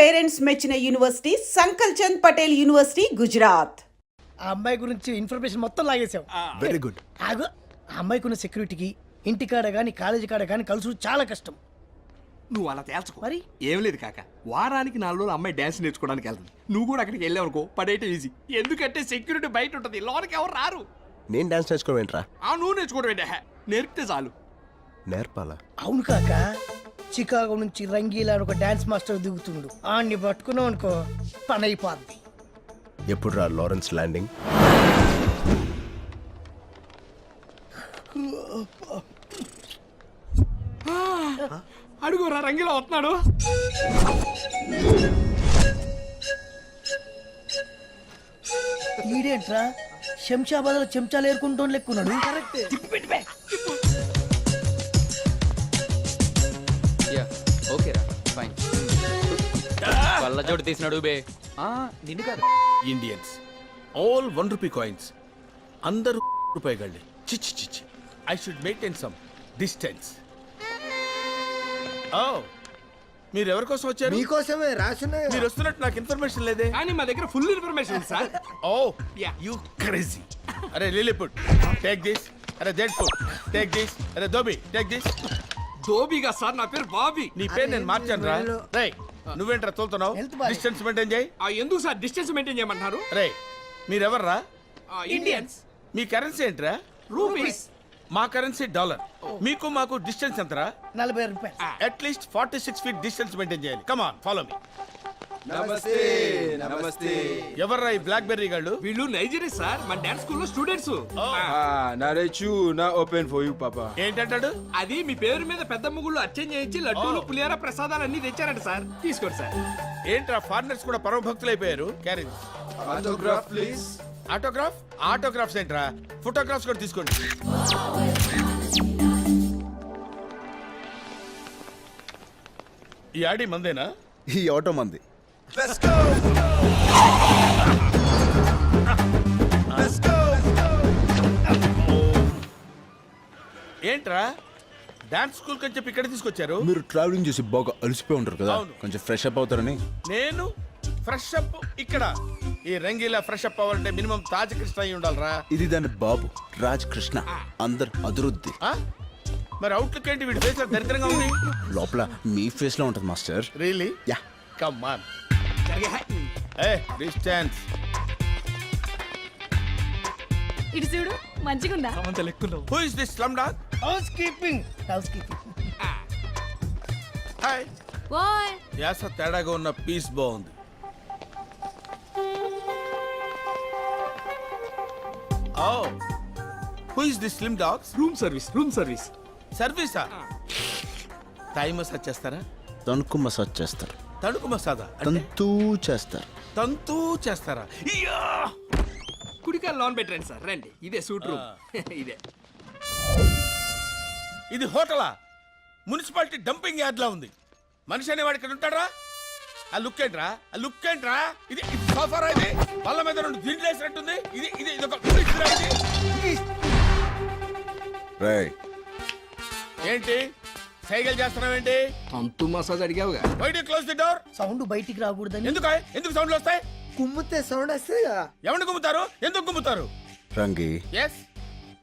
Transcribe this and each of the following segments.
Parents మెచ్చిన university సంకల్ Chand Patel university Gujarat. ఆ అమ్మాయి గురించి ఇన్ఫర్మేషన్ మొత్తం లాగేసావు. Very good. ఆగు, ఆ అమ్మాయికి ఉన్న సెక్యూరిటీకి ఇంటికాడ కానీ కాలేజీ కాడ కానీ కలుసు చాలా కష్టం. నువ్వు అలా తేల్చుకో. మరి ఏం లేదు కాక, వారానికి 4 రోజులు అమ్మాయి డాన్స్ నేర్చుకోవడానికి వెళ్తుంది. నువ్వు కూడా అక్కడికి వెళ్ళావు అనుకో, పడేయటం ఈజీ. ఎందుకంటే సెక్యూరిటీ బయట ఉంటుంది, లోనికి ఎవరు రారు. నేను డాన్స్ నేర్చుకోవేంట్రా? నువ్వు నేర్చుకోవడం ఏంటే, నేర్పితే చాలు. నేర్పాలా? అవును కాక, చికాగో నుంచి రంగీలా అని ఒక డాన్స్ మాస్టర్ దిగుతుండు. ఆడిని పట్టుకున్నావు అనుకో పని అయిపోద్ది. ఎప్పుడు రా లారెన్స్ ల్యాండింగ్? అడుగురా, రంగిలో వస్తున్నాడు. ఈడేంట్రా శంషాబాద్ లో చెంచాలు ఏరుకుంటూ లెక్కున్నాడు. ఓకేరా ఫైన్. వల్ల చోటు తీసినాడు బే. నిన్ను కాదు, ఇండియన్స్ ఆల్ 1 రూపీ కాయిన్స్. అందరూ రూపాయిగళ్ళే. చిచ్చి చిచ్చి, I should maintain some distance. Oh, మీరు ఎవరి కోసం వచ్చారు? మీకోసమే రాసున్నాయి. మీరు వస్తున్నట్టు నాకు ఇన్ఫర్మేషన్ లేదే. కానీ మా దగ్గర full information sir. Oh you crazy. అరే లిలీపుట్ టేక్ దిస్. అరే జెడ్పుట్ టేక్ దిస్. అరే దోబి టేక్ దిస్. దోబిగా సార్, నా పేరు బాబీ. నీ పేరు నేను మార్చాను రా. రేయ్, నువ్వేంట్రా తోలుతున్నావు? Health బాగాలేదు. డిస్టెన్స్ మెయింటైన్ చేయి. ఎందుకు సార్ డిస్టెన్స్ మెయింటైన్ చేయమంటున్నారు? రేయ్, మీరెవర్రా? ఇండియన్స్. మీ కరెన్సీ ఏంట్రా? రూపీస్. మా కరెన్సీ డాలర్. మీకు మాకు డిస్టెన్స్ ఎంతరా? 40 రూపాయలు. అట్లీస్ట్ 46 feet డిస్టెన్స్ మెయింటైన్ చేయాలి. Come on, follow me. నమస్తే నమస్తే. ఎవర్రా ఈ బ్లాక్ బెర్రీ గాళ్ళు? వీళ్ళు నైజీరియా సార్, మన డాన్స్ స్కూల్లో స్టూడెంట్స్. నా రేచు నా ఓపెన్ ఫర్ యు పాపా. ఏంటంటాడు? అది మీ పేరు మీద పెద్ద ముగ్గులు అర్చన చేయించి లడ్డూలు పులిహార ప్రసాదాలు అన్ని తెచ్చారంట సార్. తీసుకోండి సార్. ఏంట్రా ఫారినర్స్ కూడా పరమ భక్తులు అయిపోయారు. Carriage autograph please. Autograph? Autographs ఏంట్రా, ఫోటోగ్రాఫ్స్ కూడా తీసుకోండి. ఈ ఆడి మందేనా? ఈ ఆటో మంది. Let's go. Let's go. ఏంట్రా డాన్స్ స్కూల్ కని చెప్పి ఇక్కడ తీసుకొచ్చారు? మీరు ట్రావెలింగ్ చేసి బాగా అలసిపోయి ఉంటారు కదా, అవును. కొంచెం ఫ్రెష్ అప్ అవుతారని. నేను ఫ్రెష్ అప్ ఇక్కడ? ఈ రంగీలా ఫ్రెష్ అప్ అవ్వాలంటే మినిమం తాజ్ కృష్ణ అయి ఉండాలరా. ఇది దాని బాబు రాజ్ కృష్ణ, అందరు అదురుద్ది. ఆ? మరి అవుట్లుక్ ఏంటి? వీడి ఫేస్ దరిద్రంగా ఉంది. లోపల మీ ఫేస్ లో ఉంటుంది master. Really? Yeah. Come on. A distance. ఇటు చూడు మంచిగుందా? Who is this slum dog? Housekeeping. Housekeeping. Hi. ఓయ్ యాస తేడాగా ఉన్న పీస్ బాగుంది. Oh, who is this slim dogs? Room service, room service. సర్వీసా? థాయ్ మసాజ్ చేస్తారా? తణుకు మసాజ్ చేస్తారు, తణుకు మసాదా? తంతూ చేస్తారు. తంతూ చేస్తారా? ఇయ్యా! కుడికాయ లోన్ పెట్టండి సార్, రండి. ఇదే సూట్ రూమ్. ఇదే. ఇది హోటలా? మున్సిపాలిటీ డంపింగ్ యార్డ్ లా ఉంది. మనిషి అనేవాడు ఇక్కడ ఉంటాడా? ఆ లుక్ ఏంట్రా? ఆ లుక్ ఏంట్రా? ఇది సోఫారా? ఇది బల్ల మీద 2 దిండ్లు వేసినట్టుంది. ఇది ఇది ఇది ఒక రేయ్, ఏంటి సైకిల్ చేస్తున్నావేంటి? అంతు మసాజ్ అడిగావుగా. Why do close the door? Sound బయటికి రాకూడదని. ఎందుకు సౌండ్లు వస్తాయి? కుమ్మితే సౌండ్ వస్తాయి. ఎవరిని గుమ్ముతారు? ఎందుకు గుమ్ముతారు? రంగి, ఎస్.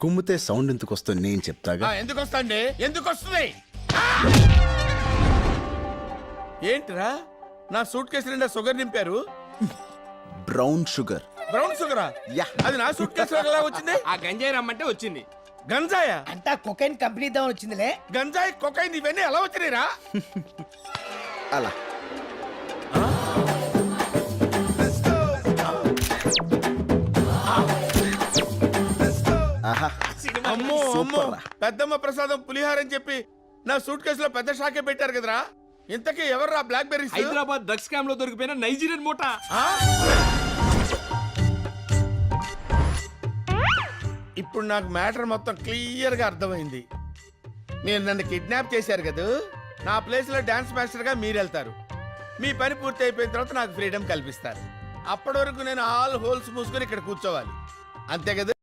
కుమ్మితే సౌండ్ ఎందుకు వస్తుంది నేను చెప్తాగా. ఎందుకు వస్తాండి? ఎందుకు వస్తుంది? ఏంట్రా నా సూట్ కేసు నిండా షుగర్ నింపారు? Brown sugar. బ్రౌన్ షుగరా? యా. అది నా సూట్ కేసు ఎలా వచ్చింది? ఆ గంజాయి రమ్మంటే వచ్చింది. గంజాయా? అంతా కొకైన్ కంపెనీ దాని వచ్చిందిలే. గంజాయి కొకైన్ ఇవన్నీ ఎలా వచ్చినాయిరా? అలా ఆహా. అమ్మో అమ్మో, సూపర్ రా. పెద్దమ్మ ప్రసాదం పులిహార అని చెప్పి నా సూట్ కేసులో పెద్ద షాకే పెట్టారు కదరా. ఇంతకీ ఎవర్రా black berries? Hyderabad drugs scam లో దొరికిపోయిన నైజీరియన్ మూట. ఇప్పుడు నాకు మ్యాటర్ మొత్తం క్లియర్ గా అర్థమైంది. మీరు నన్ను కిడ్నాప్ చేశారు కదా, నా ప్లేస్ లో డాన్స్ మాస్టర్ గా మీరు వెళ్తారు. మీ పని పూర్తి అయిపోయిన తర్వాత నాకు ఫ్రీడమ్ కల్పిస్తారు. అప్పటి వరకు నేను ఆల్ హోల్స్ మూసుకొని ఇక్కడ కూర్చోవాలి, అంతే కదా?